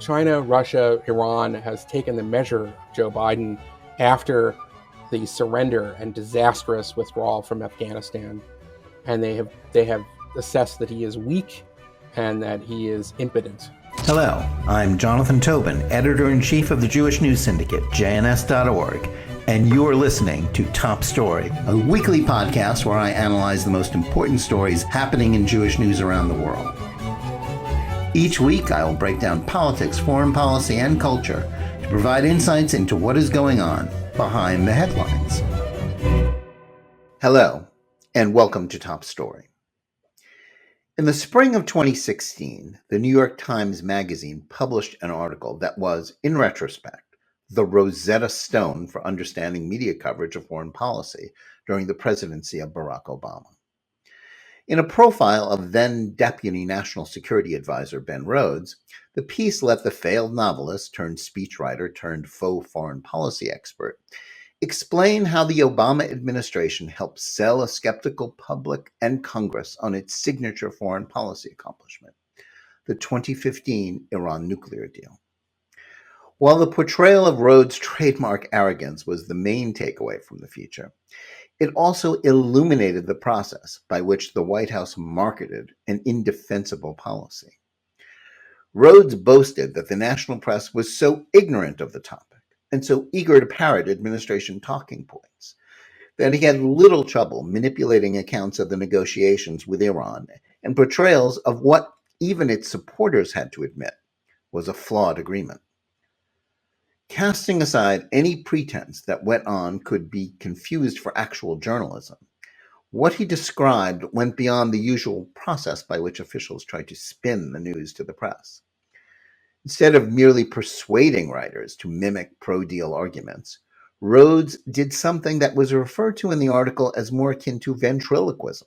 China, Russia, Iran has taken the measure of Joe Biden after the surrender and disastrous withdrawal from Afghanistan, and they have assessed that he is weak and that he is impotent. Hello, I'm Jonathan Tobin, editor-in-chief of the Jewish News Syndicate, JNS.org, and you're listening to Top Story, a weekly podcast where I analyze the most important stories happening in Jewish news around the world. Each week, I will break down politics, foreign policy, and culture to provide insights into what is going on behind the headlines. Hello, and welcome to Top Story. In the spring of 2016, the New York Times Magazine published an article that was, in retrospect, the Rosetta Stone for understanding media coverage of foreign policy during the presidency of Barack Obama. In a profile of then-Deputy National Security Advisor Ben Rhodes, the piece let the failed novelist turned speechwriter turned faux foreign policy expert explain how the Obama administration helped sell a skeptical public and Congress on its signature foreign policy accomplishment, the 2015 Iran nuclear deal. While the portrayal of Rhodes' trademark arrogance was the main takeaway from the feature, it also illuminated the process by which the White House marketed an indefensible policy. Rhodes boasted that the national press was so ignorant of the topic and so eager to parrot administration talking points that he had little trouble manipulating accounts of the negotiations with Iran and portrayals of what even its supporters had to admit was a flawed agreement. Casting aside any pretense that went on could be confused for actual journalism, what he described went beyond the usual process by which officials try to spin the news to the press. Instead of merely persuading writers to mimic pro-deal arguments, Rhodes did something that was referred to in the article as more akin to ventriloquism.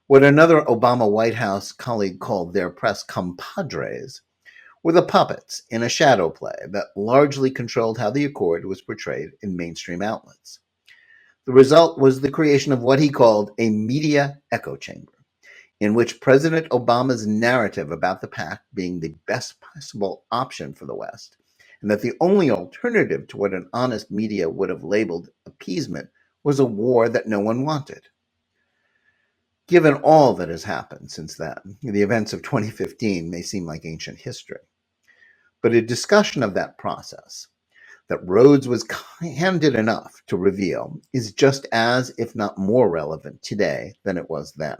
What another Obama White House colleague called their press compadres were the puppets in a shadow play that largely controlled how the accord was portrayed in mainstream outlets. The result was the creation of what he called a media echo chamber, in which President Obama's narrative about the pact being the best possible option for the West, and that the only alternative to what an honest media would have labeled appeasement was a war that no one wanted. Given all that has happened since then, the events of 2015 may seem like ancient history. But a discussion of that process that Rhodes was candid enough to reveal is just as, if not more relevant today than it was then.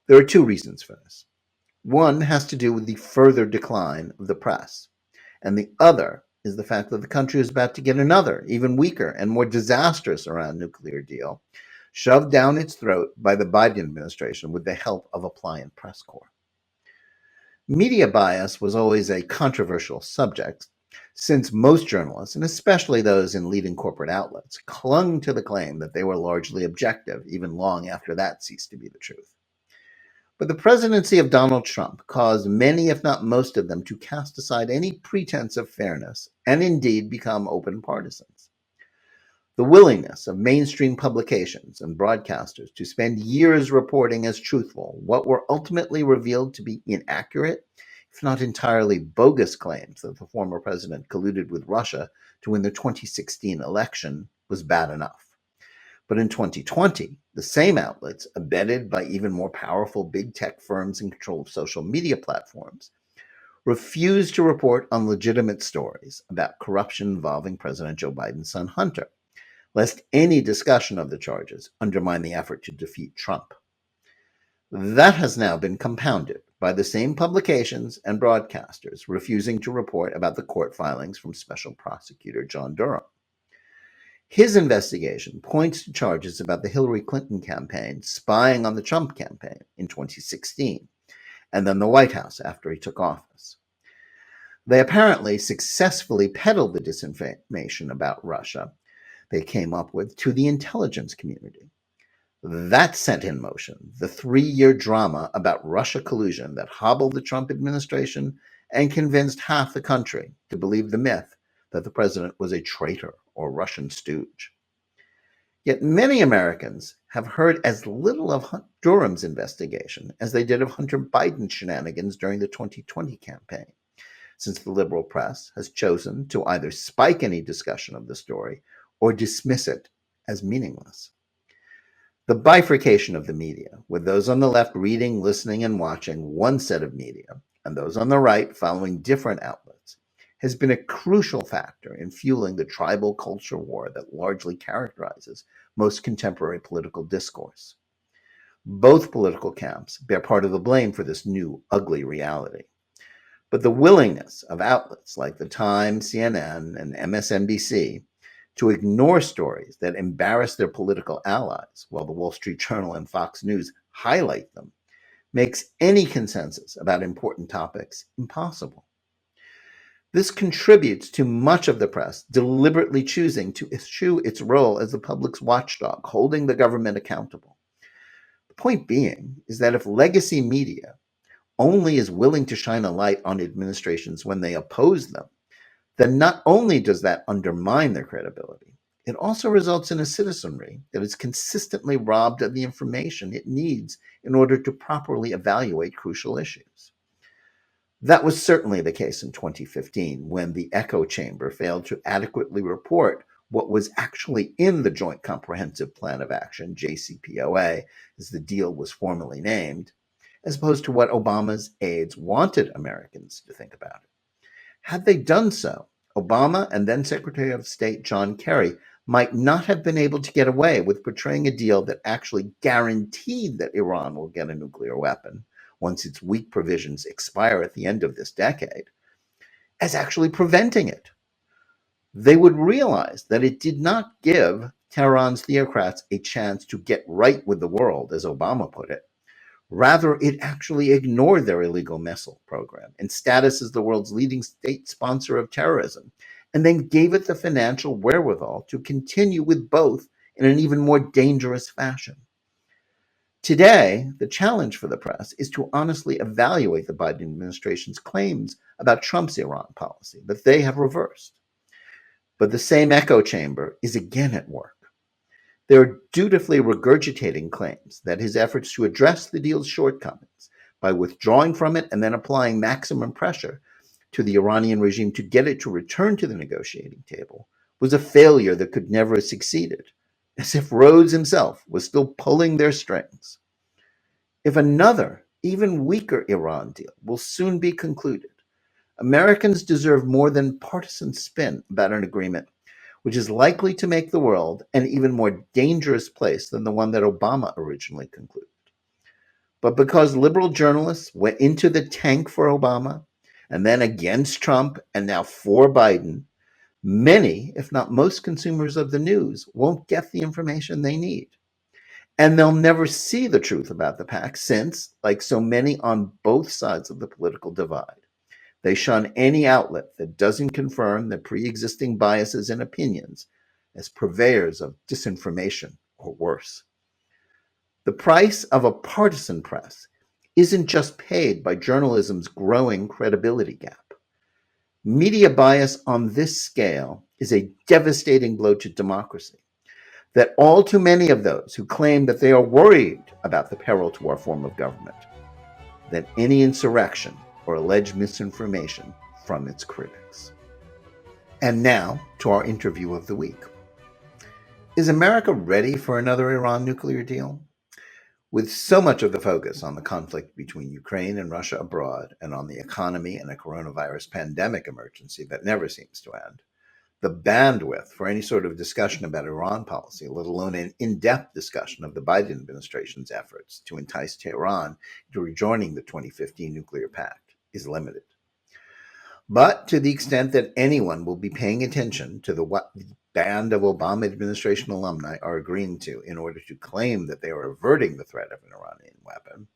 There are two reasons for this. One has to do with the further decline of the press, and the other is the fact that the country is about to get another, even weaker and more disastrous Iran nuclear deal shoved down its throat by the Biden administration with the help of a pliant press corps. Media bias was always a controversial subject, since most journalists, and especially those in leading corporate outlets, clung to the claim that they were largely objective, even long after that ceased to be the truth. But the presidency of Donald Trump caused many, if not most of them, to cast aside any pretense of fairness and indeed become open partisans. The willingness of mainstream publications and broadcasters to spend years reporting as truthful what were ultimately revealed to be inaccurate, if not entirely bogus claims that the former president colluded with Russia to win the 2016 election was bad enough. But in 2020, the same outlets, abetted by even more powerful big tech firms in control of social media platforms, refused to report on legitimate stories about corruption involving President Joe Biden's son Hunter, lest any discussion of the charges undermine the effort to defeat Trump. That has now been compounded by the same publications and broadcasters refusing to report about the court filings from Special Prosecutor John Durham. His investigation points to charges about the Hillary Clinton campaign spying on the Trump campaign in 2016, and then the White House after he took office. They apparently successfully peddled the disinformation about Russia they came up with to the intelligence community. That set in motion the 3-year drama about Russia collusion that hobbled the Trump administration and convinced half the country to believe the myth that the president was a traitor or Russian stooge. Yet many Americans have heard as little of Durham's investigation as they did of Hunter Biden's shenanigans during the 2020 campaign, since the liberal press has chosen to either spike any discussion of the story or dismiss it as meaningless. The bifurcation of the media, with those on the left reading, listening, and watching one set of media, and those on the right following different outlets, has been a crucial factor in fueling the tribal culture war that largely characterizes most contemporary political discourse. Both political camps bear part of the blame for this new, ugly reality. But the willingness of outlets like The Times, CNN, and MSNBC to ignore stories that embarrass their political allies, while the Wall Street Journal and Fox News highlight them, makes any consensus about important topics impossible. This contributes to much of the press deliberately choosing to eschew its role as the public's watchdog, holding the government accountable. The point being is that if legacy media only is willing to shine a light on administrations when they oppose them, then not only does that undermine their credibility, it also results in a citizenry that is consistently robbed of the information it needs in order to properly evaluate crucial issues. That was certainly the case in 2015, when the echo chamber failed to adequately report what was actually in the Joint Comprehensive Plan of Action, JCPOA, as the deal was formally named, as opposed to what Obama's aides wanted Americans to think about it. Had they done so, Obama and then Secretary of State John Kerry might not have been able to get away with portraying a deal that actually guaranteed that Iran will get a nuclear weapon once its weak provisions expire at the end of this decade, as actually preventing it. They would realize that it did not give Tehran's theocrats a chance to get right with the world, as Obama put it. Rather, it actually ignored their illegal missile program and status as the world's leading state sponsor of terrorism, and then gave it the financial wherewithal to continue with both in an even more dangerous fashion. Today, the challenge for the press is to honestly evaluate the Biden administration's claims about Trump's Iran policy that they have reversed. But the same echo chamber is again at work. They're dutifully regurgitating claims that his efforts to address the deal's shortcomings by withdrawing from it and then applying maximum pressure to the Iranian regime to get it to return to the negotiating table was a failure that could never have succeeded, as if Rhodes himself was still pulling their strings. If another, even weaker Iran deal will soon be concluded, Americans deserve more than partisan spin about an agreement which is likely to make the world an even more dangerous place than the one that Obama originally concluded. But because liberal journalists went into the tank for Obama, and then against Trump, and now for Biden, many, if not most consumers of the news won't get the information they need. And they'll never see the truth about the pact since, like so many on both sides of the political divide, they shun any outlet that doesn't confirm the pre-existing biases and opinions as purveyors of disinformation or worse. The price of a partisan press isn't just paid by journalism's growing credibility gap. Media bias on this scale is a devastating blow to democracy that all too many of those who claim that they are worried about the peril to our form of government, that any insurrection or alleged misinformation from its critics. And now to our interview of the week. Is America ready for another Iran nuclear deal? With so much of the focus on the conflict between Ukraine and Russia abroad and on the economy and a coronavirus pandemic emergency that never seems to end, the bandwidth for any sort of discussion about Iran policy, let alone an in-depth discussion of the Biden administration's efforts to entice Tehran into rejoining the 2015 nuclear pact, is limited. But to the extent that anyone will be paying attention to what the band of Obama administration alumni are agreeing to in order to claim that they are averting the threat of an Iranian weapon,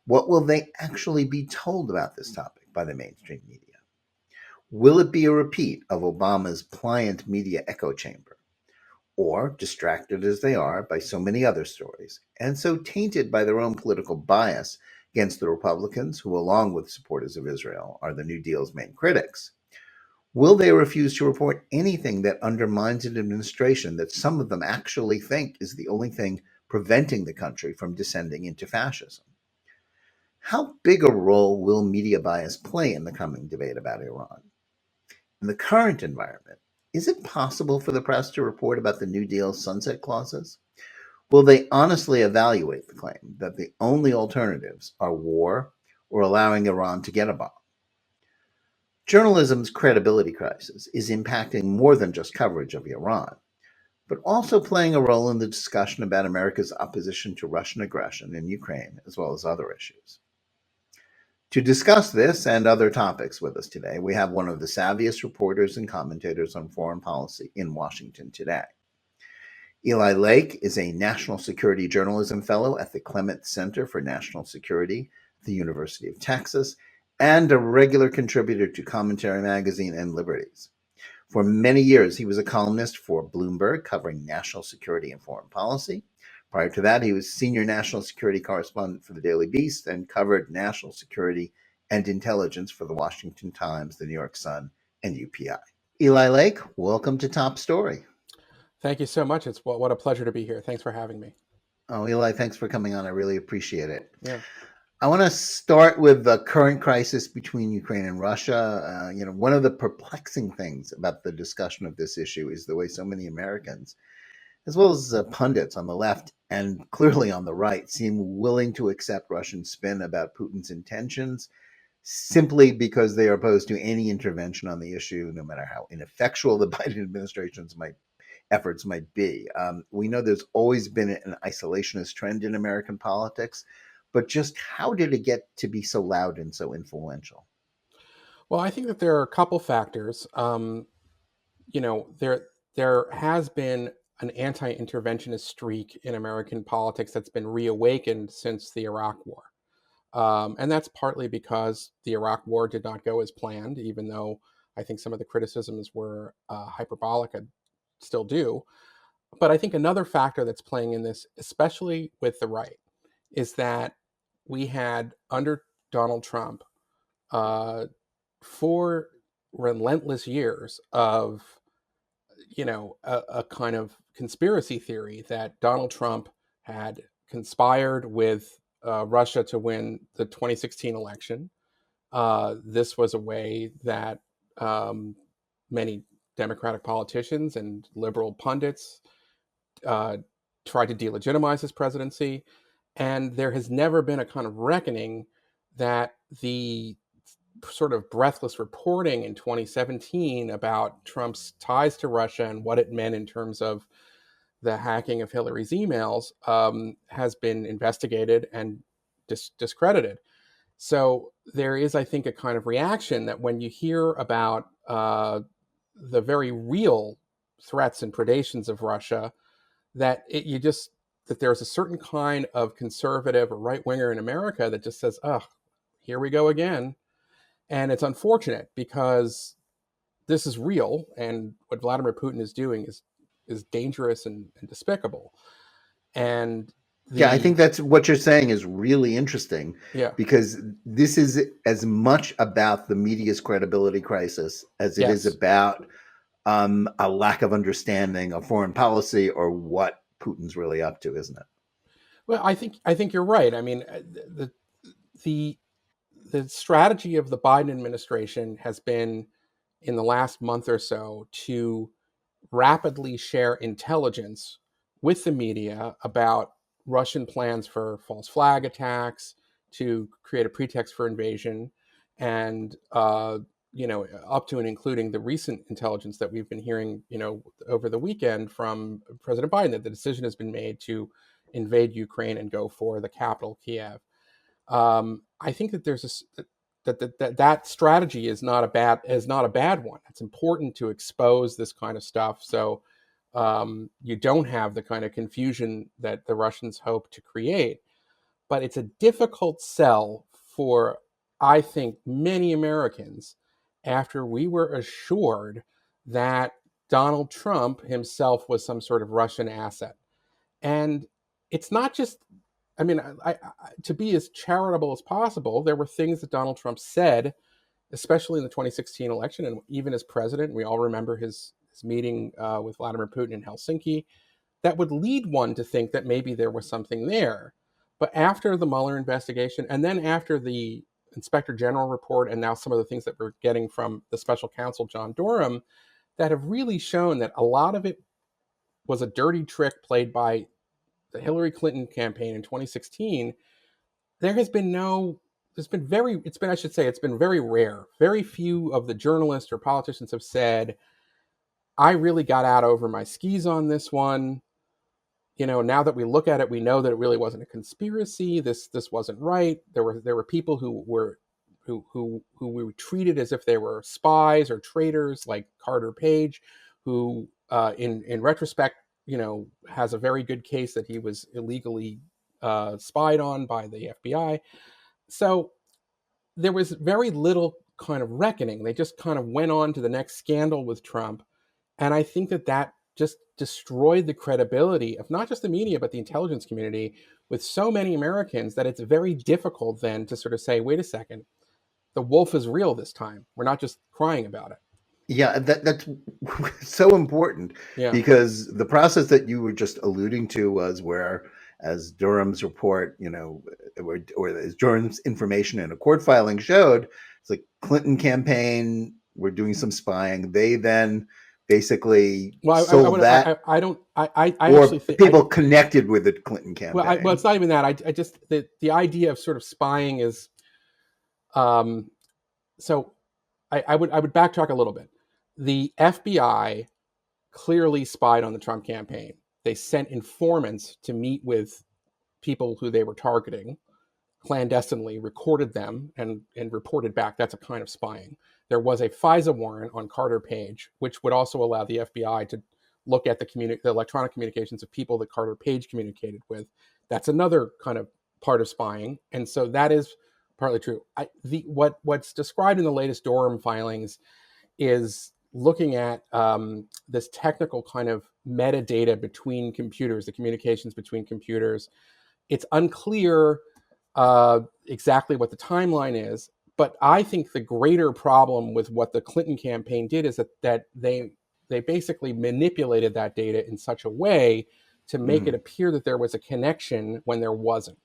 what will they actually be told about this topic by the mainstream media? Will it be a repeat of Obama's pliant media echo chamber, or, distracted as they are by so many other stories, and so tainted by their own political bias against the Republicans, who, along with supporters of Israel, are the New Deal's main critics, will they refuse to report anything that undermines an administration that some of them actually think is the only thing preventing the country from descending into fascism? How big a role will media bias play in the coming debate about Iran? In the current environment, is it possible for the press to report about the New Deal's sunset clauses? Will they honestly evaluate the claim that the only alternatives are war or allowing Iran to get a bomb? Journalism's credibility crisis is impacting more than just coverage of Iran, but also playing a role in the discussion about America's opposition to Russian aggression in Ukraine, as well as other issues. To discuss this and other topics with us today, we have one of the savviest reporters and commentators on foreign policy in Washington today. Eli Lake is a National Security Journalism Fellow at the Clement Center for National Security at the University of Texas and a regular contributor to Commentary Magazine and Liberties. For many years, he was a columnist for Bloomberg covering national security and foreign policy. Prior to that, he was senior national security correspondent for the Daily Beast and covered national security and intelligence for the Washington Times, the New York Sun, and UPI. Eli Lake, welcome to Top Story. Thank you so much. It's what a pleasure to be here. Thanks for having me. Oh, Eli, thanks for coming on. I really appreciate it. Yeah. I want to start with the current crisis between Ukraine and Russia. One of the perplexing things about the discussion of this issue is the way so many Americans, as well as pundits on the left and clearly on the right, seem willing to accept Russian spin about Putin's intentions simply because they are opposed to any intervention on the issue, no matter how ineffectual the Biden administration's efforts might be. We know there's always been an isolationist trend in American politics, but just how did it get to be so loud and so influential? Well, I think that there are a couple factors. There has been an anti-interventionist streak in American politics that's been reawakened since the Iraq War. And that's partly because the Iraq War did not go as planned, even though I think some of the criticisms were hyperbolic and still do. But I think another factor that's playing in this, especially with the right, is that we had under Donald Trump 4 relentless years of, a kind of conspiracy theory that Donald Trump had conspired with Russia to win the 2016 election. This was a way that many Democratic politicians and liberal pundits tried to delegitimize his presidency. And there has never been a kind of reckoning that the sort of breathless reporting in 2017 about Trump's ties to Russia and what it meant in terms of the hacking of Hillary's emails has been investigated and discredited. So there is, I think, a kind of reaction that when you hear about the very real threats and predations of Russia, that there's a certain kind of conservative or right winger in America that just says, "Oh, here we go again," and it's unfortunate because this is real, and what Vladimir Putin is doing is dangerous and despicable. And I think that's what you're saying is really interesting. Yeah, because this is as much about the media's credibility crisis as it is about a lack of understanding of foreign policy or what Putin's really up to, isn't it? Well, I think you're right. I mean, the strategy of the Biden administration has been in the last month or so to rapidly share intelligence with the media about Russian plans for false flag attacks, to create a pretext for invasion, and up to and including the recent intelligence that we've been hearing, over the weekend from President Biden, that the decision has been made to invade Ukraine and go for the capital, Kiev. I think that there's that strategy is not a bad one. It's important to expose this kind of stuff so you don't have the kind of confusion that the Russians hope to create. But it's a difficult sell for, I think, many Americans after we were assured that Donald Trump himself was some sort of Russian asset. And it's not just, I mean, to be as charitable as possible, there were things that Donald Trump said, especially in the 2016 election, and even as president. We all remember his meeting with Vladimir Putin in Helsinki, that would lead one to think that maybe there was something there. But after the Mueller investigation, and then after the Inspector General report, and now some of the things that we're getting from the special counsel, John Durham, that have really shown that a lot of it was a dirty trick played by the Hillary Clinton campaign in 2016, there has been no, there's been very, it's been, I should say, it's been very rare. Very few of the journalists or politicians have said, I really got out over my skis on this one. Now that we look at it, we know that it really wasn't a conspiracy. This wasn't right. There were people who we were treated as if they were spies or traitors, like Carter Page, who in retrospect, has a very good case that he was illegally spied on by the FBI. So there was very little kind of reckoning. They just kind of went on to the next scandal with Trump. And I think that just destroyed the credibility of not just the media, but the intelligence community with so many Americans that it's very difficult then to sort of say, wait a second, the wolf is real this time. We're not just crying about it. Yeah, that's so important, because the process that you were just alluding to was where, as Durham's report, or as Durham's information in a court filing showed, it's like Clinton campaign, we're doing some spying. They then basically sold that. I or actually think people connected with the Clinton campaign. Well, it's not even that. I just the idea of sort of spying is, so I would backtrack a little bit. The FBI clearly spied on the Trump campaign. They sent informants to meet with people who they were targeting clandestinely, recorded them, and reported back. That's a kind of spying. There was a FISA warrant on Carter Page, which would also allow the FBI to look at the electronic communications of people that Carter Page communicated with. That's another kind of part of spying. And so that is partly true. What's described in the latest Durham filings is looking at this technical kind of metadata between computers, the communications between computers. It's unclear exactly what the timeline is, but I think the greater problem with what the Clinton campaign did is that they basically manipulated that data in such a way to make it appear that there was a connection when there wasn't.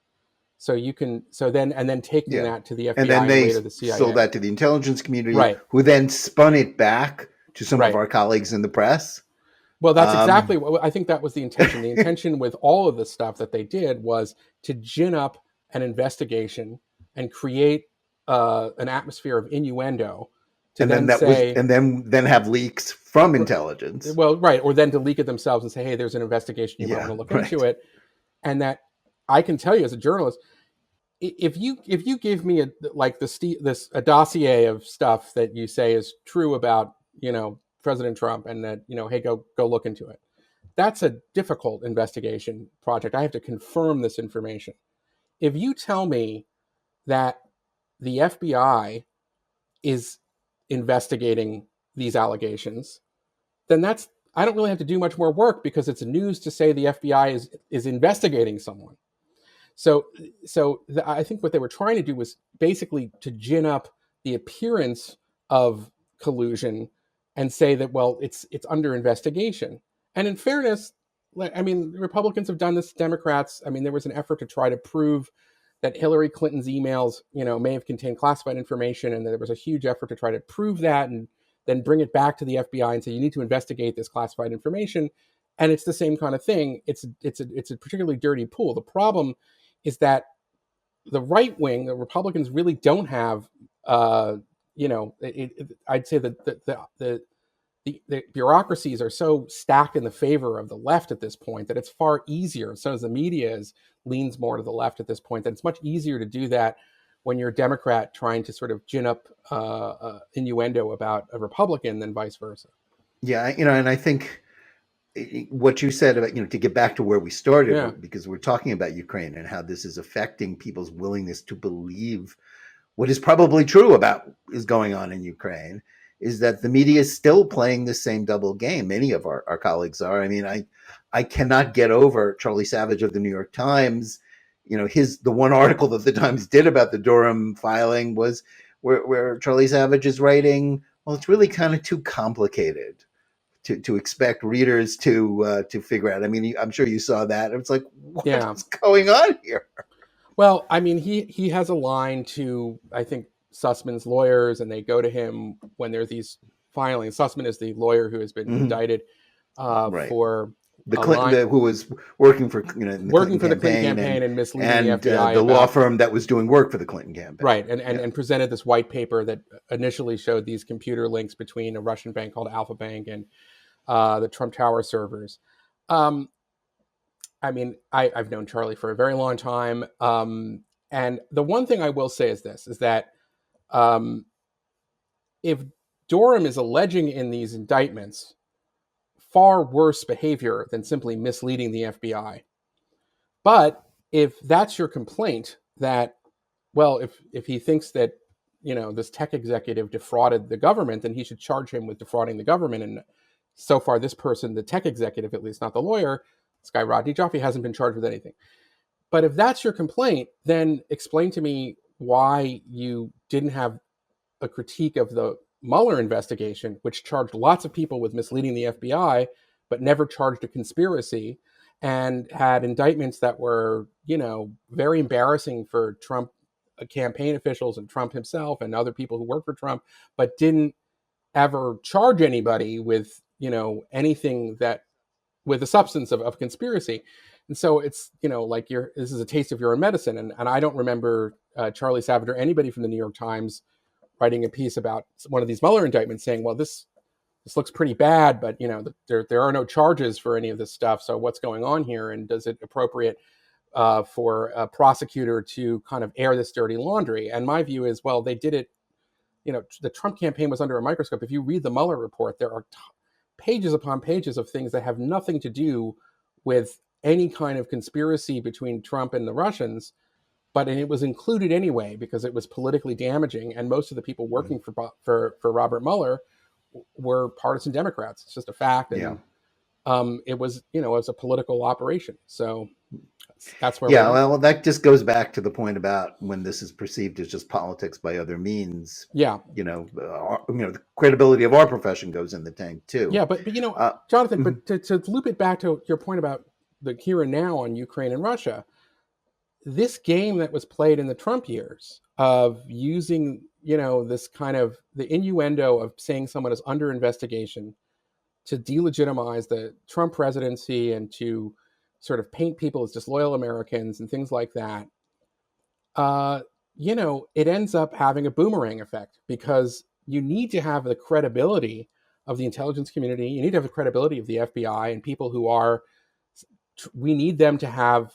So then taking that to the FBI and then they later the CIA. sold that to the intelligence community, right, who then spun it back to some of our colleagues in the press. Well, that's exactly what I think that was the intention. The intention with all of the stuff that they did was to gin up an investigation and create an atmosphere of innuendo. And then have leaks from intelligence. Well, right, or then to leak it themselves and say, "Hey, there's an investigation. You might want to look into it." And that I can tell you as a journalist, if you give me a dossier of stuff that you say is true about President Trump, and that hey, go look into it, that's a difficult investigation project. I have to confirm this information. If you tell me that the FBI is investigating these allegations, then I don't really have to do much more work, because it's news to say the FBI is investigating someone. So I think what they were trying to do was basically to gin up the appearance of collusion and say that, well, it's under investigation. And in fairness, Republicans have done this, Democrats. There was an effort to try to prove that Hillary Clinton's emails, may have contained classified information, and there was a huge effort to try to prove that, and then bring it back to the FBI and say, you need to investigate this classified information. And it's the same kind of thing. It's a particularly dirty pool. The problem is that the right wing, the Republicans, really don't have, I'd say that the bureaucracies are so stacked in the favor of the left at this point that it's far easier. So as the media leans more to the left at this point, that it's much easier to do that when you're a Democrat trying to sort of gin up innuendo about a Republican than vice versa. Yeah, and I think what you said about, to get back to where we started, because we're talking about Ukraine and how this is affecting people's willingness to believe what is probably true about is going on in Ukraine, is that the media is still playing the same double game. Many of our colleagues are. I cannot get over Charlie Savage of the New York Times. The one article that the Times did about the Durham filing was where Charlie Savage is writing, well, it's really kind of too complicated to expect readers to figure out. I'm sure you saw that. It's like, what's going on here? Well, I mean, he has a line to, I think, Sussman's lawyers, and they go to him when there's these filings. Sussman is the lawyer who has been Hmm. indicted Right. for The a Clinton, line who was working for in the working Clinton for the Clinton campaign, campaign and misleading the and FBI the law about firm that was doing work for the Clinton campaign. right, and, and Yeah. and presented this white paper that initially showed these computer links between a Russian bank called Alpha Bank and the Trump Tower servers. Um, I mean, I've known Charlie for a very long time, and the one thing I will say is this: is that um, if Durham is alleging in these indictments far worse behavior than simply misleading the FBI, but if that's your complaint, that well, if he thinks that this tech executive defrauded the government, then he should charge him with defrauding the government. And so far, this person, the tech executive, at least not the lawyer, this guy Rodney Jaffe, hasn't been charged with anything. But if that's your complaint, then explain to me why you didn't have a critique of the Mueller investigation, which charged lots of people with misleading the FBI, but never charged a conspiracy, and had indictments that were, very embarrassing for Trump campaign officials and Trump himself and other people who work for Trump, but didn't ever charge anybody with, anything that with the substance of conspiracy. And so it's, like this is a taste of your own medicine. And I don't remember Charlie Savage or anybody from the New York Times writing a piece about one of these Mueller indictments saying, well, this looks pretty bad, but there are no charges for any of this stuff. So what's going on here, and does it appropriate for a prosecutor to kind of air this dirty laundry? And my view is, well, they did it. The Trump campaign was under a microscope. If you read the Mueller report, there are pages upon pages of things that have nothing to do with any kind of conspiracy between Trump and the Russians, but it was included anyway because it was politically damaging, and most of the people working for Robert Mueller were partisan Democrats. It's just a fact, Yeah. and it was it was a political operation. So that's where we Yeah, are. well, that just goes back to the point about when this is perceived as just politics by other means. Yeah, The credibility of our profession goes in the tank too. yeah, but Uh, Jonathan, mhm. but to loop it back to your point about the here and now on Ukraine and Russia, this game that was played in the Trump years of using, this kind of the innuendo of saying someone is under investigation to delegitimize the Trump presidency and to sort of paint people as disloyal Americans and things like that, uh, it ends up having a boomerang effect because you need to have the credibility of the intelligence community. You need to have the credibility of the FBI and people who are, we need them to have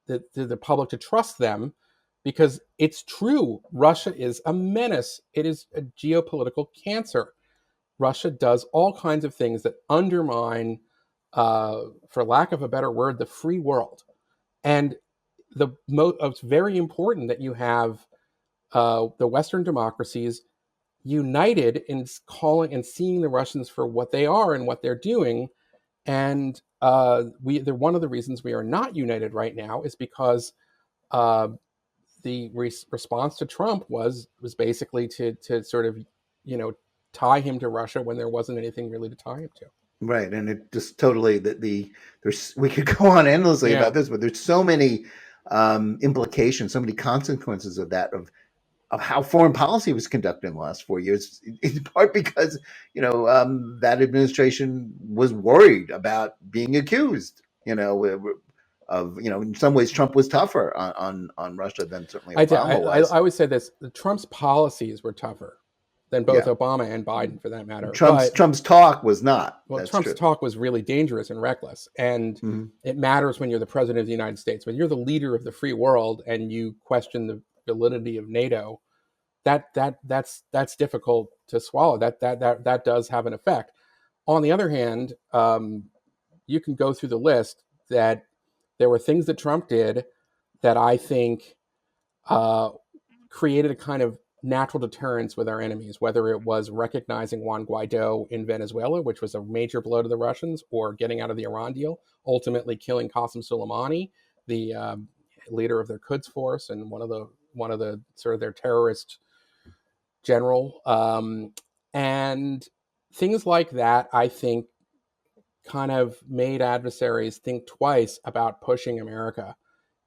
the public to trust them because it's true. Russia is a menace. It is a geopolitical cancer. Russia does all kinds of things that undermine, for lack of a better word, the free world. And it's very important that you have the Western democracies united in calling and seeing the Russians for what they are and what they're doing. And they're one of the reasons we are not united right now is because uh, the response to Trump was basically to sort of tie him to Russia when there wasn't anything really to tie him to. Right, and it just totally there's we could go on endlessly Yeah, about this, but there's so many implications, so many consequences of that of how foreign policy was conducted in the last 4 years. In part because that administration was worried about being accused. Of in some ways Trump was tougher on Russia than certainly Obama was. I would say this: Trump's policies were tougher than both Yeah, Obama and Biden, for that matter. Trump's But Trump's talk was not. well, That's Trump's true. talk was really dangerous and reckless, and Hmm. it matters when you're the president of the United States. When you're the leader of the free world and you question the validity of NATO, that's difficult to swallow. That does have an effect. On the other hand, you can go through the list that there were things that Trump did that I think uh, created a kind of natural deterrence with our enemies, whether it was recognizing Juan Guaido in Venezuela, which was a major blow to the Russians, or getting out of the Iran deal, ultimately killing Qasem Soleimani, the leader of their Quds force and one of the sort of their terrorist general, and things like that. I think kind of made adversaries think twice about pushing America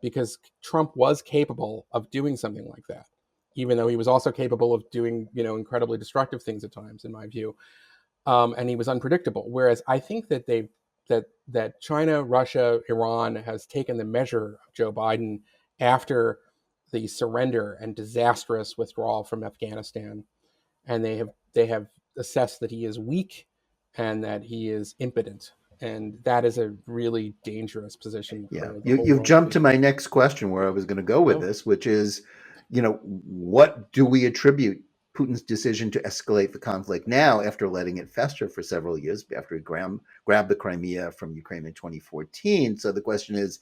because Trump was capable of doing something like that, even though he was also capable of doing, incredibly destructive things at times, in my view. And he was unpredictable. Whereas I think that that China, Russia, Iran has taken the measure of Joe Biden after the surrender and disastrous withdrawal from Afghanistan, and they have assessed that he is weak and that he is impotent, and that is a really dangerous position Yeah, for the whole you've world to jumped be to in. my next question where I was going to go with No, this, which is, what do we attribute Putin's decision to escalate the conflict now after letting it fester for several years after he grabbed the Crimea from Ukraine in 2014? So the question is,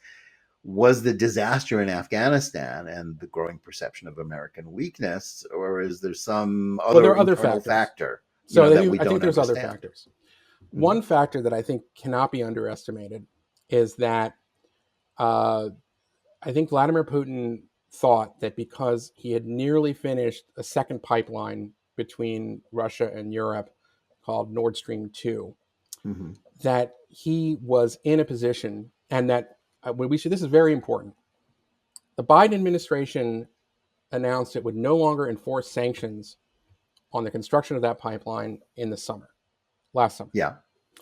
was the disaster in Afghanistan and the growing perception of American weakness, or is there some well, there other are other internal factors. factor, So that we I think don't there's other understand? factors. Mhm. One factor that I think cannot be underestimated is that uh, I think Vladimir Putin thought that because he had nearly finished a second pipeline between Russia and Europe called Nord Stream 2, Mhm. that he was in a position, and that this is very important. The Biden administration announced it would no longer enforce sanctions on the construction of that pipeline in the summer, last summer, Yeah,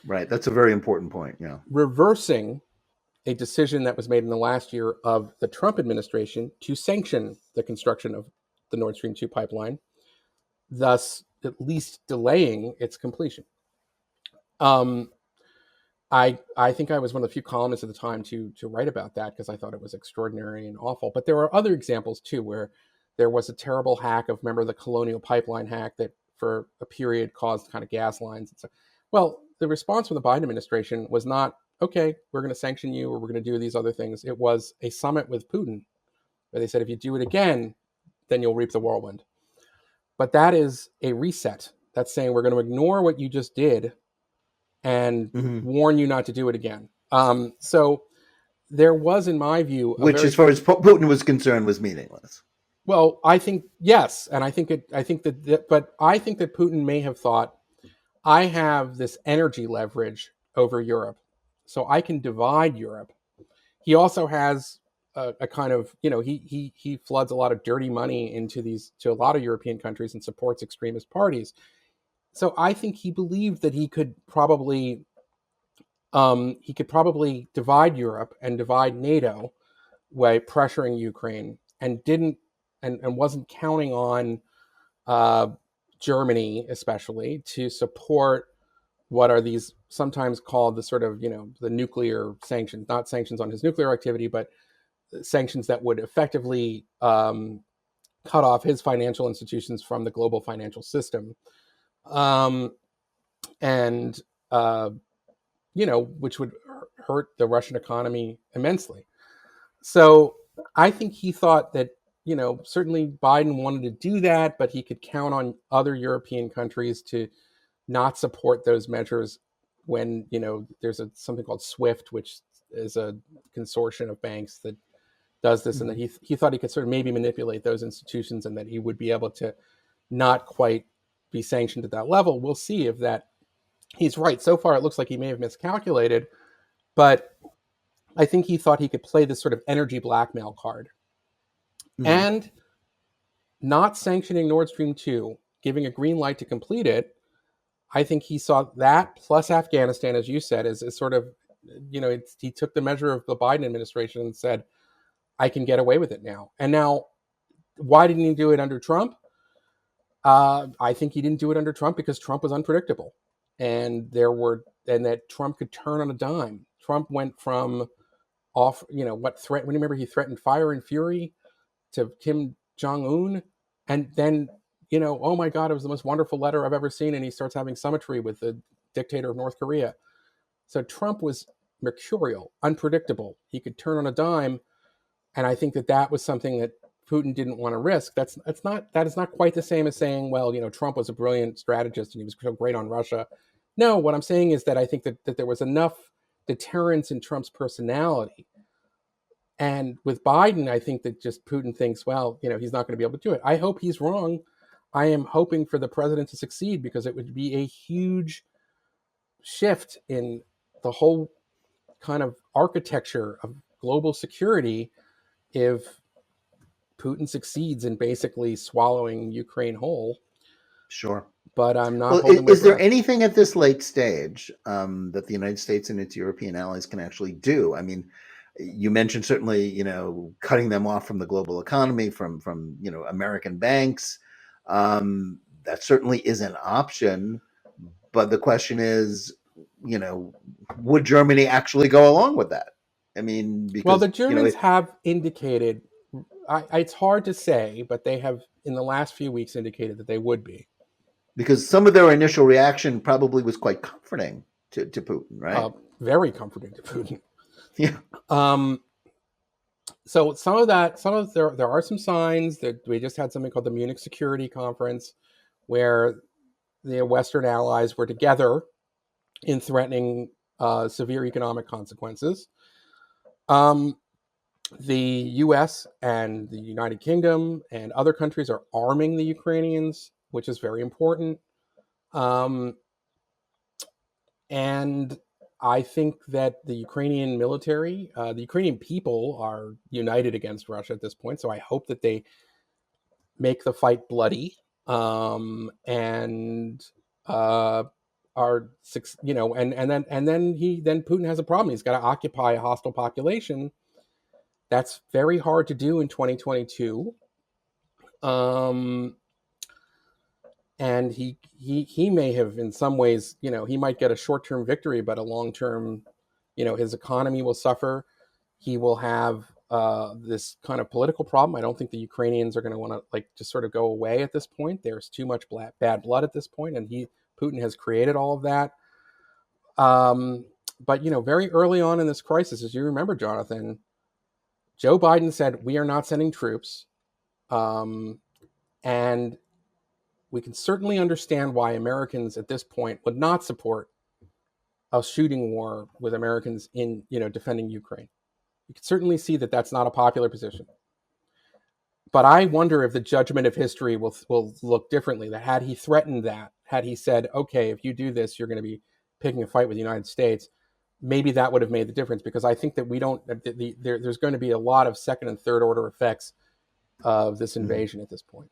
right. That's a very important point. Yeah. reversing a decision that was made in the last year of the Trump administration to sanction the construction of the Nord Stream 2 pipeline, thus at least delaying its completion. Um, I think I was one of the few columnists at the time to write about that because I thought it was extraordinary and awful. But there are other examples too where there was a terrible hack of, remember the Colonial Pipeline hack that for a period caused kind of gas lines and stuff. Well, the response from the Biden administration was not, okay, we're going to sanction you or we're going to do these other things. It was a summit with Putin where they said, if you do it again, then you'll reap the whirlwind. But that is a reset. That's saying we're going to ignore what you just did and Mhm. warn you not to do it again. So there was, in my view, a Which, very as far as Putin was concerned, was meaningless. well. I think yes, and I think it. I think but I think that Putin may have thought, I have this energy leverage over Europe, so I can divide Europe. He also has a kind of, he floods a lot of dirty money to a lot of European countries and supports extremist parties. So I think he believed that he could probably divide Europe and divide NATO by pressuring Ukraine, and didn't and wasn't counting on uh, Germany, especially, to support what are these sometimes called the sort of, the nuclear sanctions, not sanctions on his nuclear activity, but sanctions that would effectively cut off his financial institutions from the global financial system, um, and uh, which would hurt the Russian economy immensely. So I think he thought that, certainly Biden wanted to do that, but he could count on other European countries to not support those measures when, there's something called SWIFT, which is a consortium of banks that does this, and that Mhm. he thought he could sort of maybe manipulate those institutions and that he would be able to not quite be sanctioned at that level. We'll see if that he's right. So far, it looks like he may have miscalculated, but I think he thought he could play this sort of energy blackmail card Mhm. and not sanctioning Nord Stream 2, giving a green light to complete it. I think he saw that plus Afghanistan, as you said, as sort of, he took the measure of the Biden administration and said, I can get away with it now. And now, why didn't he do it under Trump? I think he didn't do it under Trump because Trump was unpredictable, and that Trump could turn on a dime. Trump went from off, what threat? When you remember, he threatened fire and fury to Kim Jong Un, and then, oh my God, it was the most wonderful letter I've ever seen, and he starts having symmetry with the dictator of North Korea. So Trump was mercurial, unpredictable. He could turn on a dime, and I think that was something that Putin didn't want to risk. That is not quite the same as saying, well, Trump was a brilliant strategist and he was so great on Russia. No, what I'm saying is that I think that there was enough deterrence in Trump's personality. And with Biden, I think that just Putin thinks, well, he's not going to be able to do it. I hope he's wrong. I am hoping for the president to succeed because it would be a huge shift in the whole kind of architecture of global security if Putin succeeds in basically swallowing Ukraine whole. Sure. But I'm not Well, holding my is there breath. anything at this late stage that the United States and its European allies can actually do? I mean, you mentioned certainly, cutting them off from the global economy, from American banks. That certainly is an option. But the question is, you know, would Germany actually go along with that? I mean, Well, because the Germans have indicated, it's hard to say, but they have in the last few weeks indicated that they would be. because some of their initial reaction probably was quite comforting to Putin, uh, right? Very comforting to Putin. Yeah. Um, so there are some signs that we just had something called the Munich Security Conference, where the Western allies were together in threatening severe economic consequences. Um, the U.S. and the United Kingdom and other countries are arming the Ukrainians, which is very important. Um, and I think that the Ukrainian military, the Ukrainian people are united against Russia at this point. So I hope that they make the fight bloody, and uh, are, and then Putin has a problem. He's got to occupy a hostile population. That's very hard to do in 2022. Um, and he may have, in some ways, he might get a short-term victory, but a long-term, his economy will suffer. He will have this kind of political problem. I don't think the Ukrainians are going to want to just sort of go away at this point. There's too much bad blood at this point, and Putin has created all of that. But very early on in this crisis, as you remember, Jonathan, Joe Biden said, we are not sending troops. And we can certainly understand why Americans at this point would not support a shooting war with Americans in, defending Ukraine. You can certainly see that that's not a popular position. But I wonder if the judgment of history will look differently. That had he threatened that, had he said, okay, if you do this, you're going to be picking a fight with the United States, maybe that would have made the difference, because I think that there's going to be a lot of second and third order effects of this invasion at this point.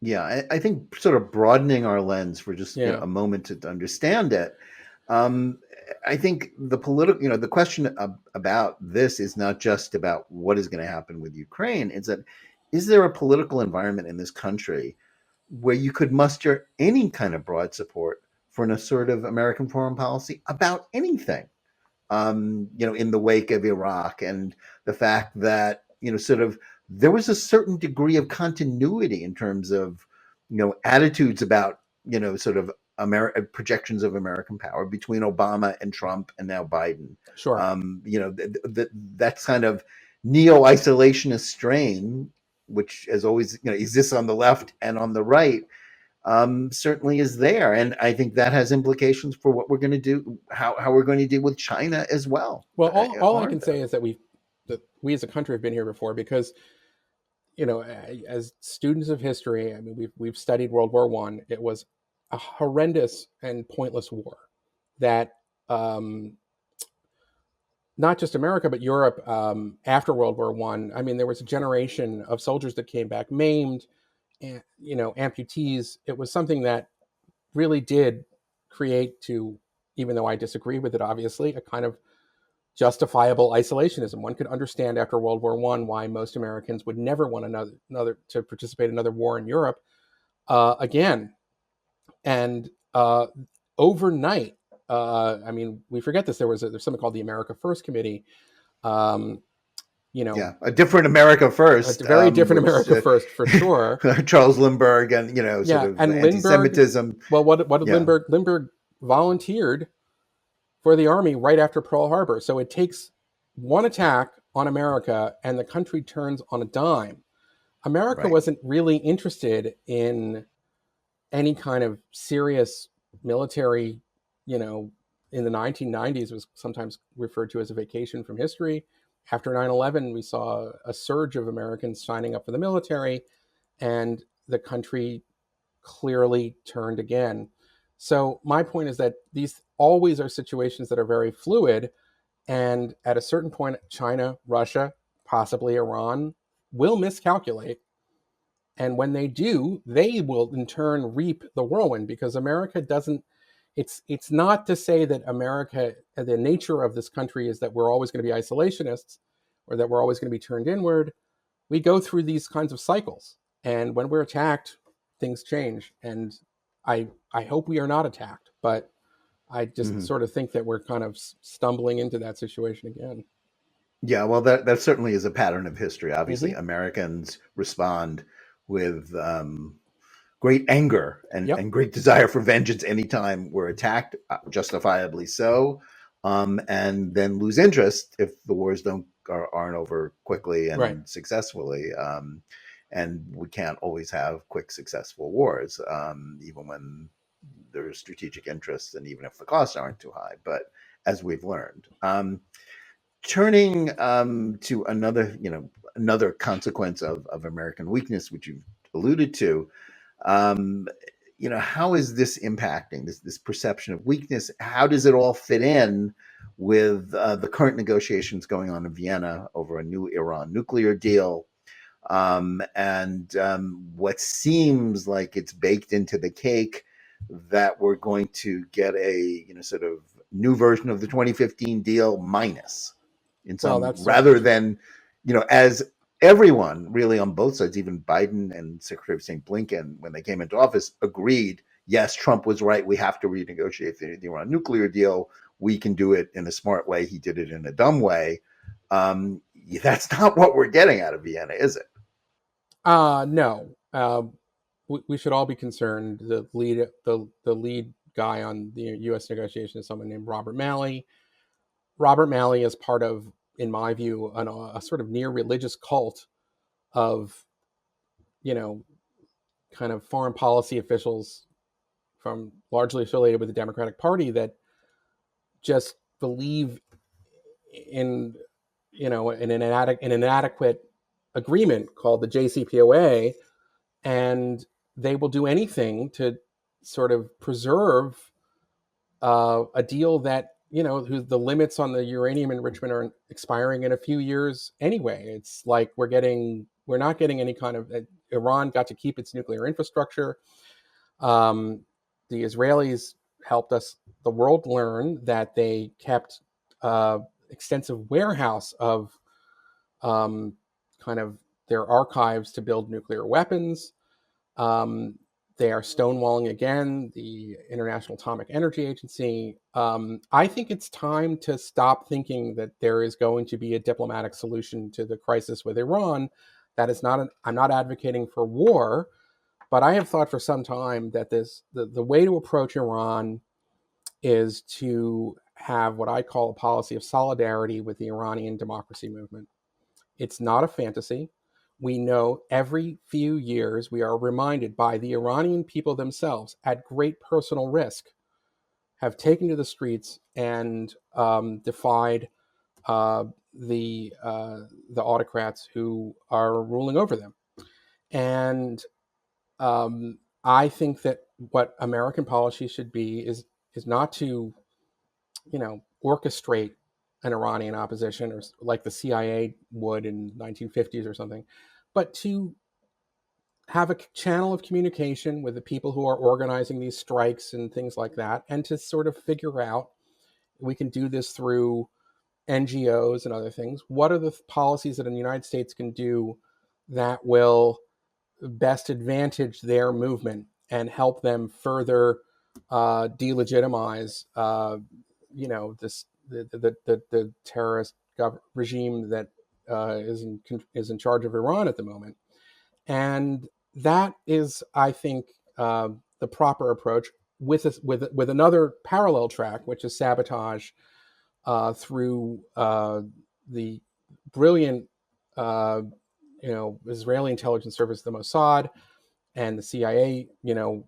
Yeah, I think sort of broadening our lens for just a moment to understand it. I think the political, the question about this is not just about what is going to happen with Ukraine. It's that, is there a political environment in this country where you could muster any kind of broad support for an assertive American foreign policy about anything? In the wake of Iraq, and the fact that, sort of there was a certain degree of continuity in terms of, attitudes about, sort of projections of American power between Obama and Trump and now Biden. Sure. That's kind of neo-isolationist strain, which as always, exists on the left and on the right, certainly is there. And I think that has implications for what we're going to do, how we're going to deal with China as well. Well, all I can say is that we as a country have been here before, because, as students of history, I mean, we've studied World War I. It was a horrendous and pointless war that, not just America, but Europe, after World War I mean, there was a generation of soldiers that came back maimed, and, amputees. It was something that really did create, to, even though I disagree with it, obviously, a kind of justifiable isolationism. One could understand after World War I why most Americans would never want another to participate in another war in Europe again. And overnight, I mean, we forget this. There's something called the America First Committee. A different America First, a very different America First, for sure. Charles Lindbergh, and sort of and anti-Semitism. Well, what did Lindbergh? Lindbergh volunteered for the army right after Pearl Harbor. So it takes one attack on America and the country turns on a dime. America wasn't really interested in any kind of serious military, in the 1990s was sometimes referred to as a vacation from history. After 9/11, we saw a surge of Americans signing up for the military, and the country clearly turned again. So my point is that these always are situations that are very fluid. And at a certain point, China, Russia possibly Iran, will miscalculate. And when they do, they will in turn reap the whirlwind, because America doesn't. It's not to say that America, the nature of this country is that we're always going to be isolationists, or that we're always going to be turned inward. We go through these kinds of cycles, and when we're attacked, things change. And I hope we are not attacked, but I just Mhm. sort of think that we're kind of stumbling into that situation again. Yeah, well, that certainly is a pattern of history. Obviously, Mm-hmm. Americans respond with great anger Yep. and great desire for vengeance anytime we're attacked, justifiably so, and then lose interest if the wars aren't over quickly Right. and successfully. And we can't always have quick, successful wars, even when there's strategic interests and even if the costs aren't too high. But as we've learned. Turning to another consequence of American weakness, which you've alluded to, um, how is this impacting this perception of weakness? How does it all fit in with the current negotiations going on in Vienna over a new Iran nuclear deal? And what seems like it's baked into the cake that we're going to get a sort of new version of the 2015 deal minus in Well, some, that's certainly rather true. than as everyone really on both sides, even Biden and Secretary of State Blinken, when they came into office, agreed, yes, Trump was right, we have to renegotiate the Iran nuclear deal, we can do it in a smart way, he did it in a dumb way. That's not what we're getting out of Vienna, is it? No. We should all be concerned. The lead guy on the U.S. negotiation is someone named Robert Malley. Robert Malley is part of, in my view, a sort of near religious cult of, you know, kind of foreign policy officials from largely affiliated with the Democratic Party that just believe in, in an inadequate agreement called the JCPOA, and they will do anything to sort of preserve a deal that, the limits on the uranium enrichment are expiring in a few years anyway. It's like we're not getting any kind of Iran got to keep its nuclear infrastructure. Um, the Israelis helped us, the world, learn that they kept extensive warehouse of um, kind of their archives to build nuclear weapons. Um, they are stonewalling again the International Atomic Energy Agency. I think it's time to stop thinking that there is going to be a diplomatic solution to the crisis with Iran. That is not. I'm not advocating for war, but I have thought for some time that the way to approach Iran is to have what I call a policy of solidarity with the Iranian democracy movement. It's not a fantasy. We know every few years we are reminded by the Iranian people themselves, at great personal risk, have taken to the streets and defied uh, the autocrats who are ruling over them. And I think that what American policy should be is not to, orchestrate an Iranian opposition, or like the CIA would in 1950s or something, but to have a channel of communication with the people who are organizing these strikes and things like that, and to sort of figure out, we can do this through NGOs and other things. What are the policies that the United States can do that will best advantage their movement and help them further delegitimize, this the terrorist regime that is in charge of Iran at the moment. And that is, I think, the proper approach, with another parallel track, which is sabotage through the brilliant, uh, Israeli intelligence service, the Mossad, and the CIA.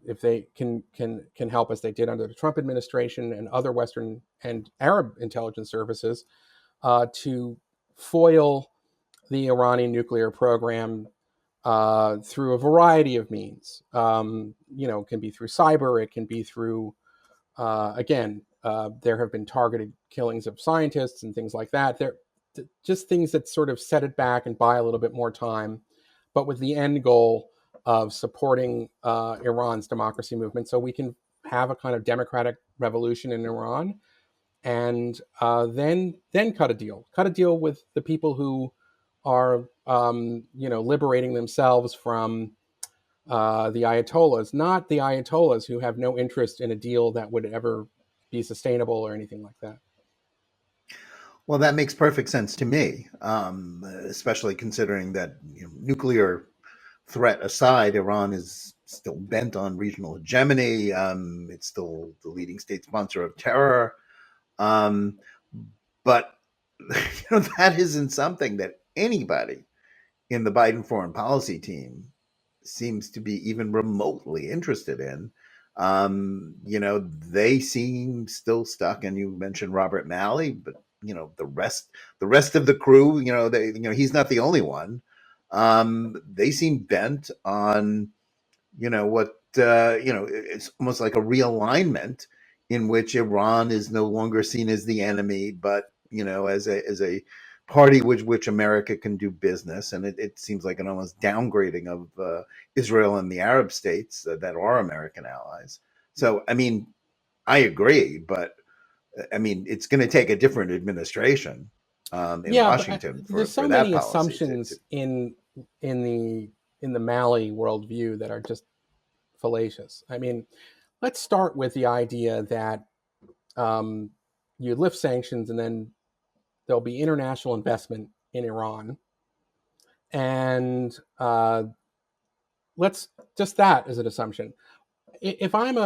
If they can help, as they did under the Trump administration, and other Western and Arab intelligence services, to foil the Iranian nuclear program through a variety of means. It can be through cyber, it can be through, again, there have been targeted killings of scientists and things like that. just things that sort of set it back and buy a little bit more time, but with the end goal of supporting Iran's democracy movement, so we can have a kind of democratic revolution in Iran, and then cut a deal with the people who are liberating themselves from the Ayatollahs, not the Ayatollahs who have no interest in a deal that would ever be sustainable or anything like that. Well, that makes perfect sense to me, especially considering that nuclear threat aside, Iran is still bent on regional hegemony. It's still the leading state sponsor of terror. Um, but that isn't something that anybody in the Biden foreign policy team seems to be even remotely interested in. They seem still stuck, and you mentioned Robert Malley, but the rest of the crew, he's not the only one. They seem bent on, it's almost like a realignment in which Iran is no longer seen as the enemy, but as a party with which America can do business, and it seems like an almost downgrading of Israel and the Arab states that are American allies. So, I mean, I agree, but I mean, it's going to take a different administration in Yeah, but Washington there's so for that many policy assumptions in the Mali worldview that are just fallacious. I mean, let's start with the idea that um, you lift sanctions and then there'll be international investment in Iran, and let's just that as an assumption. If I'm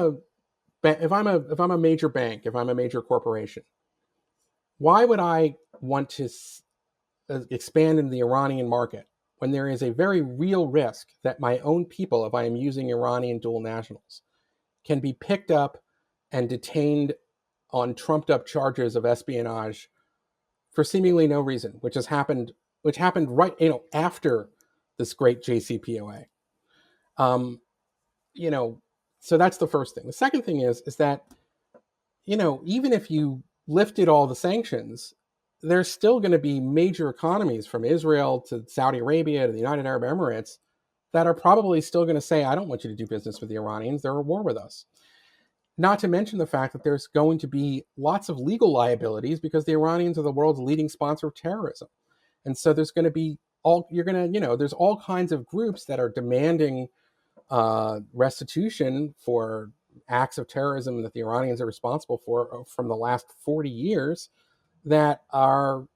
a major bank, if I'm a major corporation, why would I want to expand into the Iranian market when there is a very real risk that my own people, if I am using Iranian dual nationals, can be picked up and detained on trumped up charges of espionage for seemingly no reason, which happened right, after this great JCPOA. Um, you know, so that's the first thing. The second thing is that, even if you lifted all the sanctions, there's still going to be major economies from Israel to Saudi Arabia to the United Arab Emirates that are probably still going to say, I don't want you to do business with the Iranians. They're at war with us. Not to mention the fact that there's going to be lots of legal liabilities because the Iranians are the world's leading sponsor of terrorism. And so there's going to be there's all kinds of groups that are demanding restitution for acts of terrorism that the Iranians are responsible for from the last 40 years that are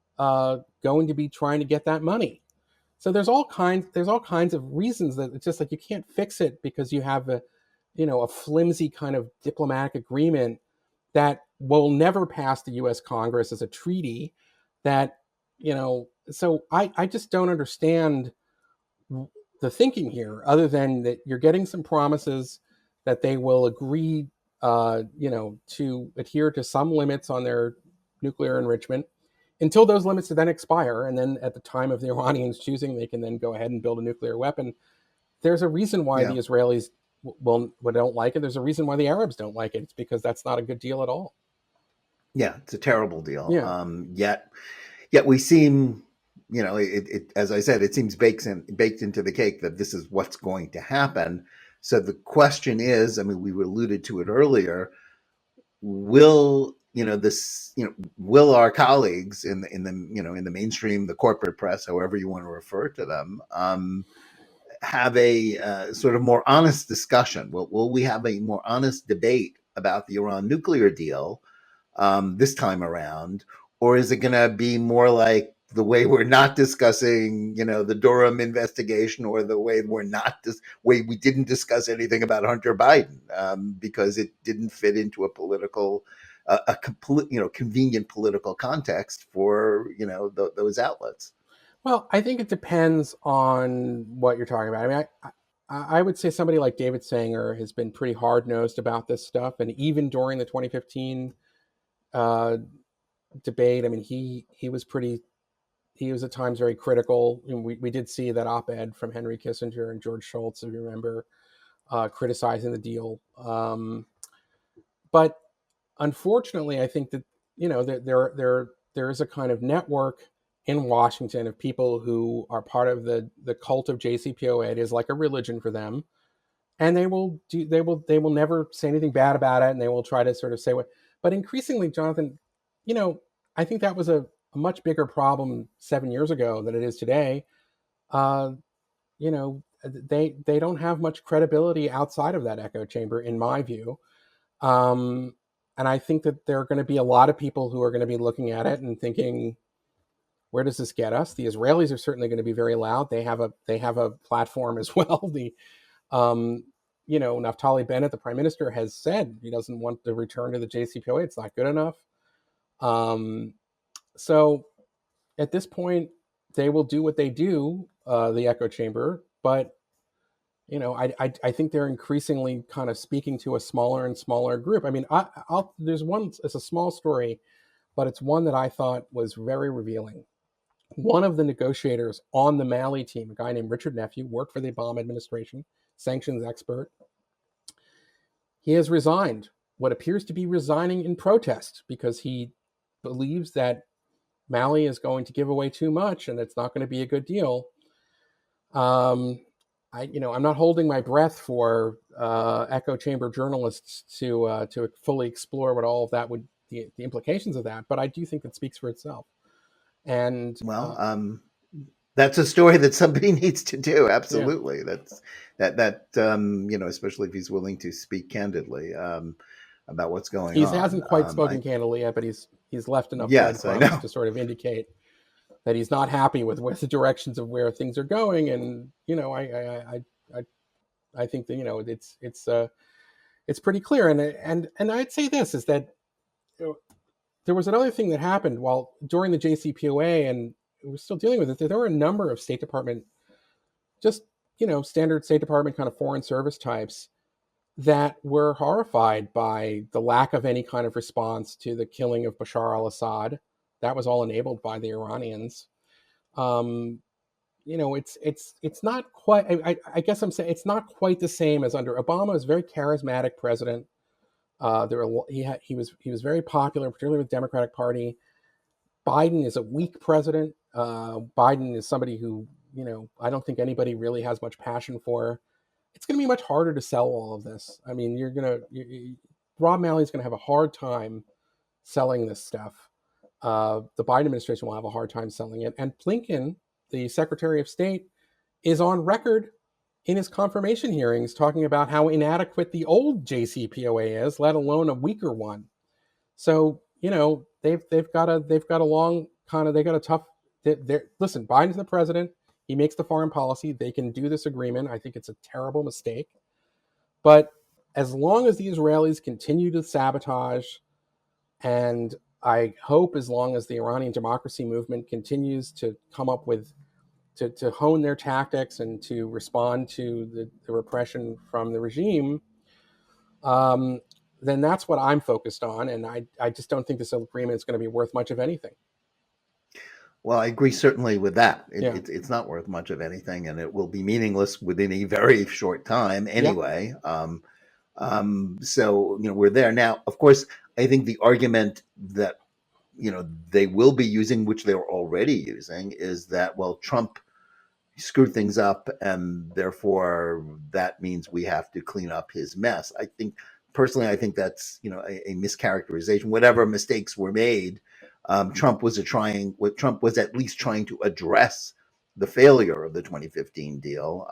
going to be trying to get that money. So there's all kinds of reasons that it's just like you can't fix it because you have a flimsy kind of diplomatic agreement that will never pass the U.S. Congress as a treaty. That so I just don't understand the thinking here, other than that you're getting some promises that they will agree, to adhere to some limits on their nuclear enrichment until those limits then expire, and then at the time of the Iranians choosing, they can then go ahead and build a nuclear weapon. There's a reason why the Yeah. Israelis don't like it. There's a reason why the Arabs don't like it. It's because that's not a good deal at all. Yeah, it's a terrible deal. Yeah. Yet we seem, as I said, it seems baked into the cake that this is what's going to happen. So the question is, I mean, we alluded to it earlier. Will will our colleagues in the mainstream, the corporate press, however you want to refer to them, have a sort of more honest discussion? Will we have a more honest debate about the Iran nuclear deal this time around, or is it going to be more like the way we're not discussing, the Durham investigation, or the way way we didn't discuss anything about Hunter Biden because it didn't fit into a political, a complete, convenient political context for those outlets? Well, I think it depends on what you're talking about. I mean, I would say somebody like David Sanger has been pretty hard nosed about this stuff, and even during the 2015 uh, debate, I mean, he was at times very critical. And we did see that op-ed from Henry Kissinger and George Shultz, if you remember, criticizing the deal. But unfortunately, I think that there is a kind of network in Washington of people who are part of the cult of JCPOA. It is like a religion for them, and they will never say anything bad about it, and they will try to sort of say what. But increasingly, Jonathan, you know, I think that was a much bigger problem 7 years ago than it is today. Uh, they don't have much credibility outside of that echo chamber, in my view. Um, and I think that there are going to be a lot of people who are going to be looking at it and thinking, where does this get us? The Israelis are certainly going to be very loud. They have a platform as well. Um, Naftali Bennett, the prime minister, has said he doesn't want to return to the JCPOA. It's not good enough. So at this point, they will do what they do, the echo chamber. But I think they're increasingly kind of speaking to a smaller and smaller group. I mean, there's one. It's a small story, but it's one that I thought was very revealing. One of the negotiators on the Mali team, a guy named Richard Nephew, worked for the Obama administration, sanctions expert. He has resigned, what appears to be resigning in protest, because he believes that Mali is going to give away too much and it's not going to be a good deal. I'm not holding my breath for echo chamber journalists to fully explore what all of that would, the implications of that, but I do think it speaks for itself. And Well, that's a story that somebody needs to do. yeah, Absolutely. Especially if he's willing to speak candidly about what's going he on. hasn't quite spoken candidly yet, but he's left enough Yes, I breadcrumbs know. to sort of indicate that he's not happy with the directions of where things are going. And I think that it's pretty clear. And I'd say this is that there was another thing that happened while during the JCPOA, and we're still dealing with it. There were a number of State Department, just standard State Department kind of foreign service types, that were horrified by the lack of any kind of response to the killing of Bashar al-Assad. That was all enabled by the Iranians. Um, it's not quite. I guess I'm saying it's not quite the same as under Obama. Is a very charismatic president. He was very popular, particularly with the Democratic Party. Biden is a weak president. Biden is somebody who I don't think anybody really has much passion for. It's going to be much harder to sell all of this. I mean, Rob Malley's going to have a hard time selling this stuff. The Biden administration will have a hard time selling it. And Blinken, the Secretary of State, is on record in his confirmation hearings talking about how inadequate the old JCPOA is, let alone a weaker one. So they've got a long kind of, they got a tough. Listen, Biden's the president. He makes the foreign policy. They can do this agreement. I think it's a terrible mistake. But as long as the Israelis continue to sabotage, and I hope as long as the Iranian democracy movement continues to come up with, to hone their tactics and to respond to the repression from the regime, then that's what I'm focused on. And I just don't think this agreement is going to be worth much of anything. Well, I agree certainly with that. Yeah. It's not worth much of anything, and it will be meaningless within a very short time Yep. anyway. So we're there now. Of course, I think the argument that they will be using, which they're already using, is that, well, Trump screwed things up, and therefore that means we have to clean up his mess. I think personally, I think that's a mischaracterization. Whatever mistakes were made, Trump was at least trying to address the failure of the 2015 deal.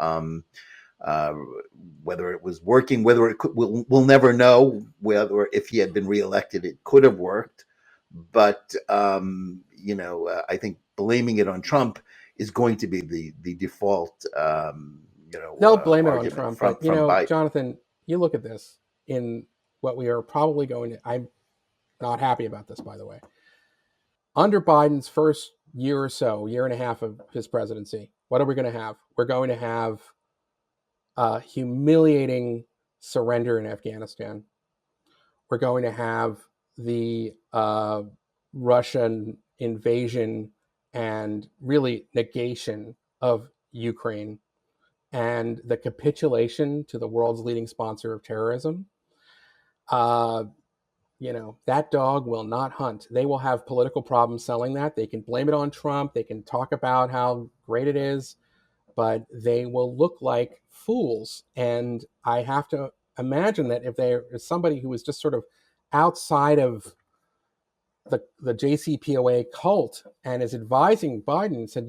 Whether it was working, whether it could, we'll never know. Whether if he had been reelected, it could have worked. But I think blaming it on Trump is going to be the default. They'll blame it on argument Trump. from But Biden. Jonathan, you look at this in what we are probably going to. I'm not happy about this, by the way. Under Biden's first year or so, year and a half of his presidency, what are we going to have? We're going to have a humiliating surrender in Afghanistan. We're going to have the Russian invasion and really negation of Ukraine and the capitulation to the world's leading sponsor of terrorism. that dog will not hunt. They will have political problems selling that. They can blame it on Trump. They can talk about how great it is, but they will look like fools. And I have to imagine that if there is somebody who is just sort of outside of the JCPOA cult and is advising Biden and said,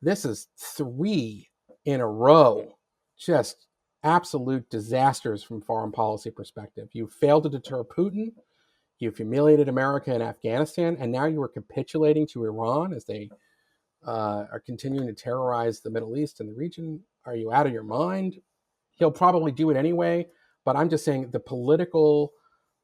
this is 3 in a row, just absolute disasters from foreign policy perspective. You failed to deter Putin. You've humiliated America in Afghanistan, and now you are capitulating to Iran as they are continuing to terrorize the Middle East and the region. Are you out of your mind? He'll probably do it anyway, but I'm just saying the political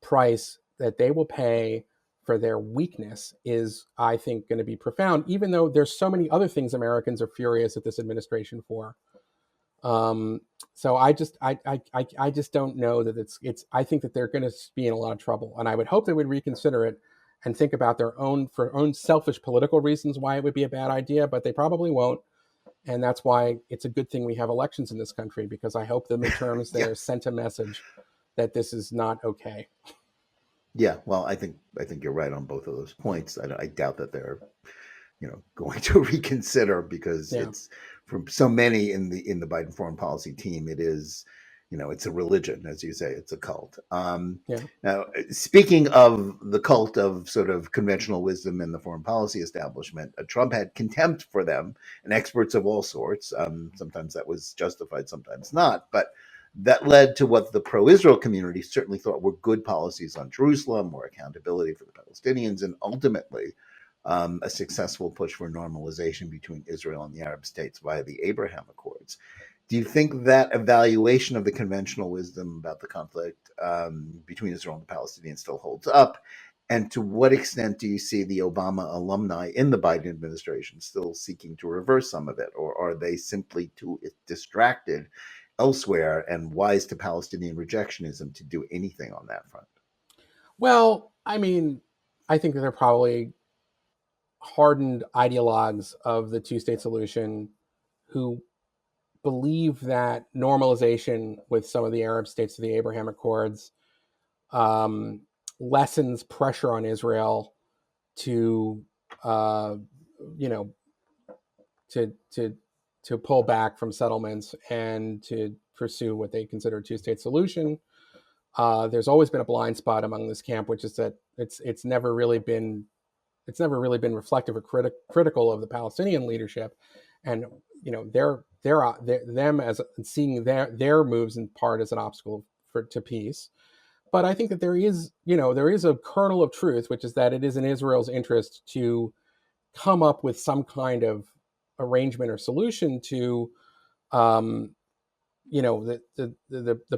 price that they will pay for their weakness is, I think, going to be profound, even though there's so many other things Americans are furious at this administration for. So I just don't know that it's. I think that they're going to be in a lot of trouble, and I would hope they would reconsider it and think about their own selfish political reasons why it would be a bad idea, but they probably won't. And that's why it's a good thing we have elections in this country, because I hope the midterms there sent a message that this is not okay. Yeah, well, I think you're right on both of those points. I doubt that they're, going to reconsider, because it's, for so many in the Biden foreign policy team, it is, it's a religion, as you say, it's a cult. Now, speaking of the cult of sort of conventional wisdom in the foreign policy establishment, Trump had contempt for them and experts of all sorts. Sometimes that was justified, sometimes not, but that led to what the pro-Israel community certainly thought were good policies on Jerusalem, more accountability for the Palestinians, and ultimately a successful push for normalization between Israel and the Arab states via the Abraham Accords. Do you think that evaluation of the conventional wisdom about the conflict between Israel and the Palestinians still holds up? And to what extent do you see the Obama alumni in the Biden administration still seeking to reverse some of it? Or are they simply too distracted elsewhere and wise to Palestinian rejectionism to do anything on that front? Well, I mean, I think that they're probably hardened ideologues of the two-state solution who believe that normalization with some of the Arab states of the Abraham Accords lessens pressure on Israel to, to pull back from settlements and to pursue what they consider a two-state solution. There's always been a blind spot among this camp, which is that it's never really been reflective or critical of the Palestinian leadership, and them as seeing their moves in part as an obstacle to peace. But I think that there is a kernel of truth, which is that it is in Israel's interest to come up with some kind of arrangement or solution to the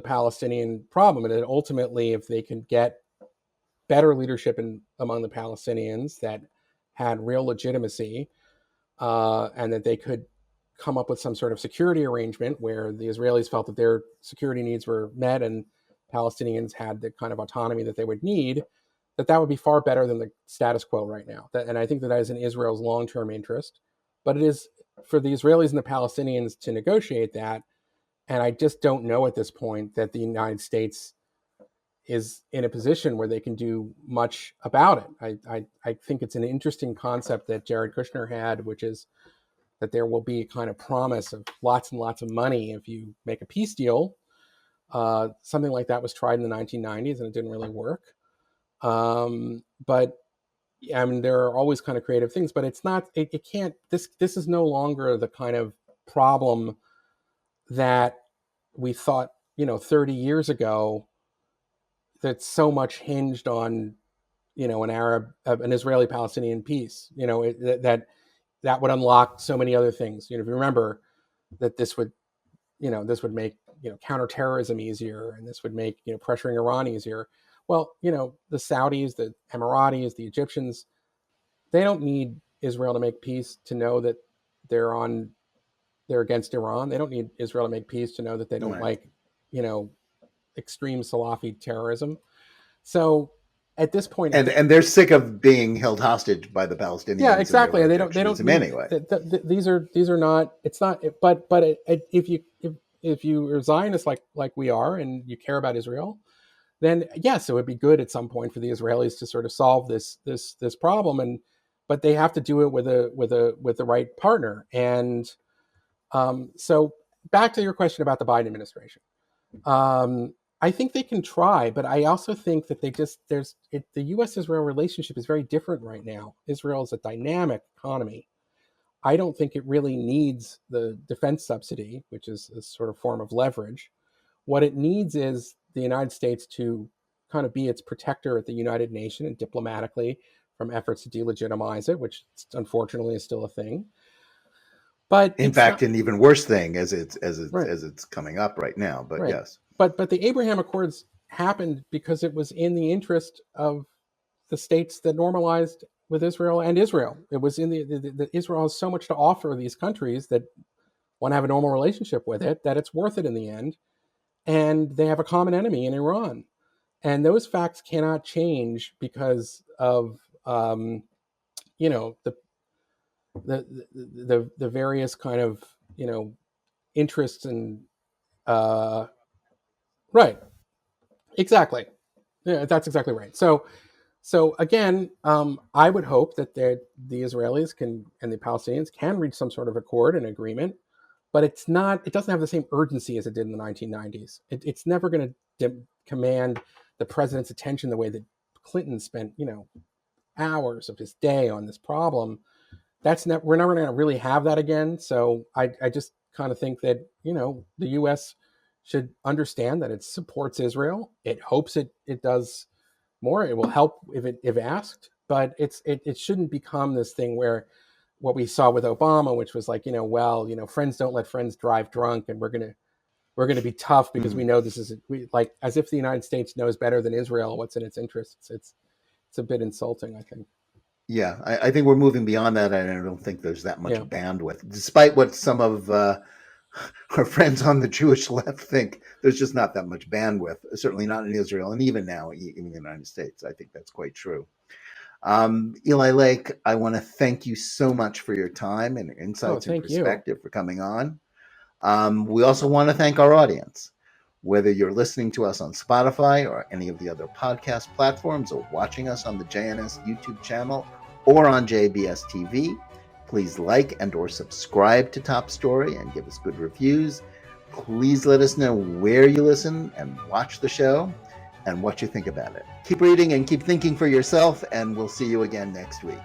Palestinian problem, and that ultimately, if they can get better leadership among the Palestinians that had real legitimacy, and that they could come up with some sort of security arrangement where the Israelis felt that their security needs were met and Palestinians had the kind of autonomy that they would need, that would be far better than the status quo right now. And I think that is in Israel's long-term interest, but it is for the Israelis and the Palestinians to negotiate that. And I just don't know at this point that the United States is in a position where they can do much about it. I think it's an interesting concept that Jared Kushner had, which is that there will be a kind of promise of lots and lots of money if you make a peace deal. Something like that was tried in the 1990s and it didn't really work. But I mean, there are always kind of creative things, but it's not, it can't, this is no longer the kind of problem that we thought, 30 years ago, that so much hinged on, an Israeli-Palestinian peace, that would unlock so many other things. If you remember that this would make, counterterrorism easier, and this would make, pressuring Iran easier. Well, the Saudis, the Emiratis, the Egyptians, they don't need Israel to make peace to know that they're against Iran. They don't need Israel to make peace to know that they don't like, extreme Salafi terrorism. So at this point, and they're sick of being held hostage by the Palestinians. Yeah, exactly. And they don't need, anyway. These are not. It's not. But if you are Zionists like we are, and you care about Israel, then yes, it would be good at some point for the Israelis to sort of solve this problem, but they have to do it with the right partner. And so back to your question about the Biden administration. I think they can try, but I also think that the U.S.-Israel relationship is very different right now. Israel is a dynamic economy. I don't think it really needs the defense subsidy, which is a sort of form of leverage. What it needs is the United States to kind of be its protector at the United Nations and diplomatically from efforts to delegitimize it, which unfortunately is still a thing. But in it's fact, not, an even worse thing as it's right. as it's coming up right now. But Right. yes, But the Abraham Accords happened because it was in the interest of the states that normalized with Israel and Israel. It was in the Israel has so much to offer these countries that want to have a normal relationship with it that it's worth it in the end. And they have a common enemy in Iran. And those facts cannot change because of you know the various kind of interests and right. Exactly. Yeah, that's exactly right. So again, I would hope that the Israelis can and the Palestinians can reach some sort of accord and agreement, but it's not. It doesn't have the same urgency as it did in the 1990s. It's never going to command the president's attention the way that Clinton spent, hours of his day on this problem. We're never going to really have that again. So I just kind of think that the U.S. should understand that it supports Israel. It hopes it does more. It will help if asked, but it shouldn't become this thing where what we saw with Obama, which was like, friends don't let friends drive drunk, and we're gonna be tough because we know this is like as if the United States knows better than Israel what's in its interests. It's a bit insulting, I think. yeah, I think we're moving beyond that, and I don't think there's that much Yeah. bandwidth, despite what some of our friends on the Jewish left think. There's just not that much bandwidth. Certainly not in Israel, and even now, even in the United States, I think that's quite true. Eli Lake, I want to thank you so much for your time and Oh, insights and thank you. perspective for coming on. We also want to thank our audience. Whether you're listening to us on Spotify or any of the other podcast platforms or watching us on the JNS YouTube channel or on JBS TV, please like and or subscribe to Top Story and give us good reviews. Please let us know where you listen and watch the show and what you think about it. Keep reading and keep thinking for yourself, and we'll see you again next week.